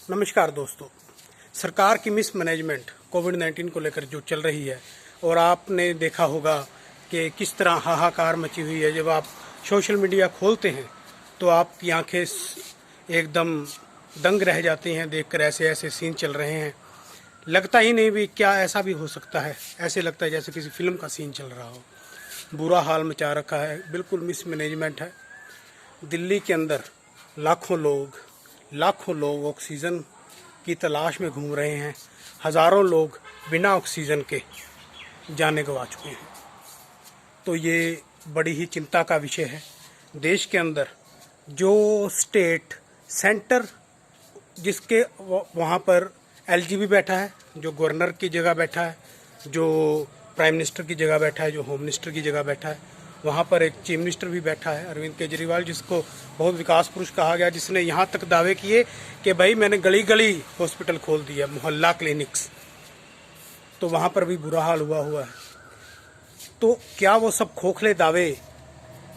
नमस्कार दोस्तों। सरकार की मिसमैनेजमेंट कोविड-19 को लेकर जो चल रही है और आपने देखा होगा कि किस तरह हाहाकार मची हुई है। जब आप सोशल मीडिया खोलते हैं तो आपकी आंखें एकदम दंग रह जाती हैं देखकर। ऐसे ऐसे सीन चल रहे हैं, लगता ही नहीं भी क्या ऐसा भी हो सकता है। ऐसे लगता है जैसे किसी फिल्म का सीन चल रहा हो। बुरा हाल मचा रखा है, बिल्कुल मिसमैनेजमेंट है। दिल्ली के अंदर लाखों लोग ऑक्सीजन की तलाश में घूम रहे हैं। हज़ारों लोग बिना ऑक्सीजन के जाने गंवा चुके हैं। तो ये बड़ी ही चिंता का विषय है। देश के अंदर जो स्टेट सेंटर जिसके वहाँ पर एलजीबी बैठा है, जो गवर्नर की जगह बैठा है, जो प्राइम मिनिस्टर की जगह बैठा है, जो होम मिनिस्टर की जगह बैठा है, वहाँ पर एक चीफ मिनिस्टर भी बैठा है अरविंद केजरीवाल, जिसको बहुत विकास पुरुष कहा गया, जिसने यहाँ तक दावे किए कि भाई मैंने गली गली हॉस्पिटल खोल दिया, मोहल्ला क्लिनिक्स। तो वहाँ पर भी बुरा हाल हुआ है। तो क्या वो सब खोखले दावे,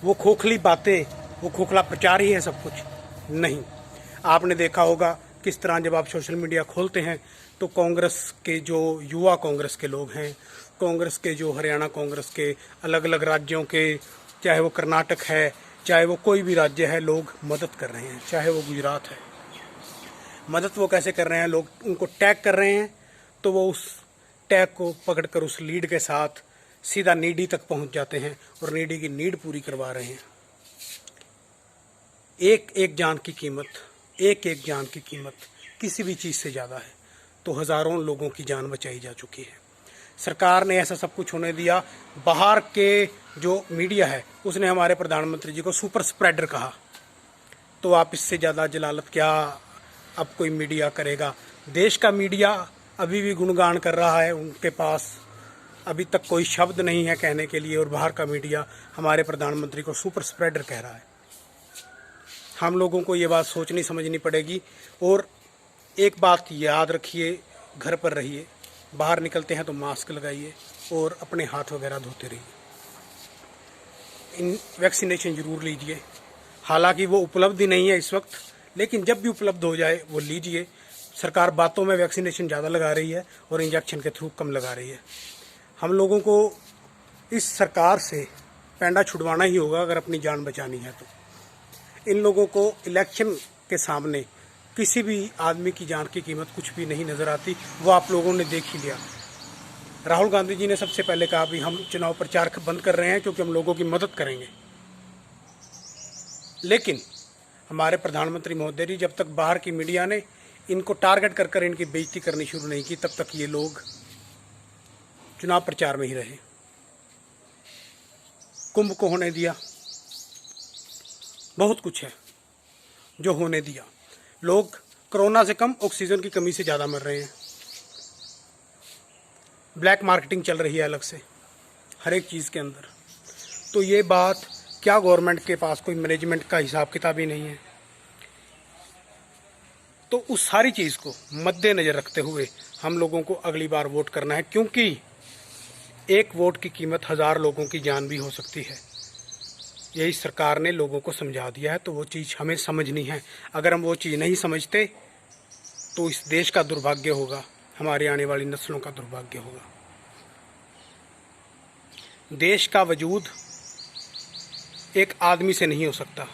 वो खोखली बातें, वो खोखला प्रचार ही है सब कुछ? नहीं। आपने देखा होगा किस तरह जब आप सोशल मीडिया खोलते हैं तो कांग्रेस के जो युवा कांग्रेस के लोग हैं, कांग्रेस के जो हरियाणा कांग्रेस के अलग अलग राज्यों के, चाहे वो कर्नाटक है, चाहे वो कोई भी राज्य है, लोग मदद कर रहे हैं। चाहे वो गुजरात है, मदद वो कैसे कर रहे हैं? लोग उनको टैग कर रहे हैं तो वो उस टैग को पकड़कर उस लीड के साथ सीधा नीडी तक पहुंच जाते हैं और नीडी की नीड पूरी करवा रहे हैं। एक एक जान की कीमत किसी भी चीज़ से ज़्यादा है। तो हज़ारों लोगों की जान बचाई जा चुकी है। सरकार ने ऐसा सब कुछ होने दिया। बाहर के जो मीडिया है उसने हमारे प्रधानमंत्री जी को सुपर स्प्रेडर कहा। तो आप इससे ज़्यादा जलालत क्या अब कोई मीडिया करेगा? देश का मीडिया अभी भी गुणगान कर रहा है, उनके पास अभी तक कोई शब्द नहीं है कहने के लिए, और बाहर का मीडिया हमारे प्रधानमंत्री को सुपर स्प्रेडर कह रहा है। हम लोगों को ये बात सोचनी समझनी पड़ेगी। और एक बात याद रखिए, घर पर रहिए, बाहर निकलते हैं तो मास्क लगाइए और अपने हाथ वगैरह धोते रहिए। वैक्सीनेशन जरूर लीजिए। हालांकि वो उपलब्ध ही नहीं है इस वक्त, लेकिन जब भी उपलब्ध हो जाए वो लीजिए। सरकार बातों में वैक्सीनेशन ज़्यादा लगा रही है और इंजेक्शन के थ्रू कम लगा रही है। हम लोगों को इस सरकार से पैंडा छुड़वाना ही होगा अगर अपनी जान बचानी है। तो इन लोगों को इलेक्शन के सामने किसी भी आदमी की जान की कीमत कुछ भी नहीं नजर आती। वो आप लोगों ने देख ही लिया। राहुल गांधी जी ने सबसे पहले कहा भी हम चुनाव प्रचार बंद कर रहे हैं क्योंकि हम लोगों की मदद करेंगे। लेकिन हमारे प्रधानमंत्री महोदय जी, जब तक बाहर की मीडिया ने इनको टारगेट कर इनकी बेइज्जती करनी शुरू नहीं की, तब तक ये लोग चुनाव प्रचार में ही रहे। कुंभ को होने दिया, बहुत कुछ है जो होने दिया। लोग कोरोना से कम ऑक्सीजन की कमी से ज़्यादा मर रहे हैं। ब्लैक मार्केटिंग चल रही है अलग से हर एक चीज़ के अंदर। तो ये बात, क्या गवर्नमेंट के पास कोई मैनेजमेंट का हिसाब किताब ही नहीं है? तो उस सारी चीज़ को मद्देनज़र रखते हुए हम लोगों को अगली बार वोट करना है, क्योंकि एक वोट की कीमत 1000 लोगों की जान भी हो सकती है। यही सरकार ने लोगों को समझा दिया है। तो वो चीज़ हमें समझनी है। अगर हम वो चीज़ नहीं समझते तो इस देश का दुर्भाग्य होगा, हमारी आने वाली नस्लों का दुर्भाग्य होगा। देश का वजूद एक आदमी से नहीं हो सकता,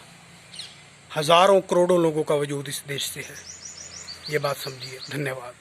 हज़ारों करोड़ों लोगों का वजूद इस देश से है। ये बात समझिए। धन्यवाद।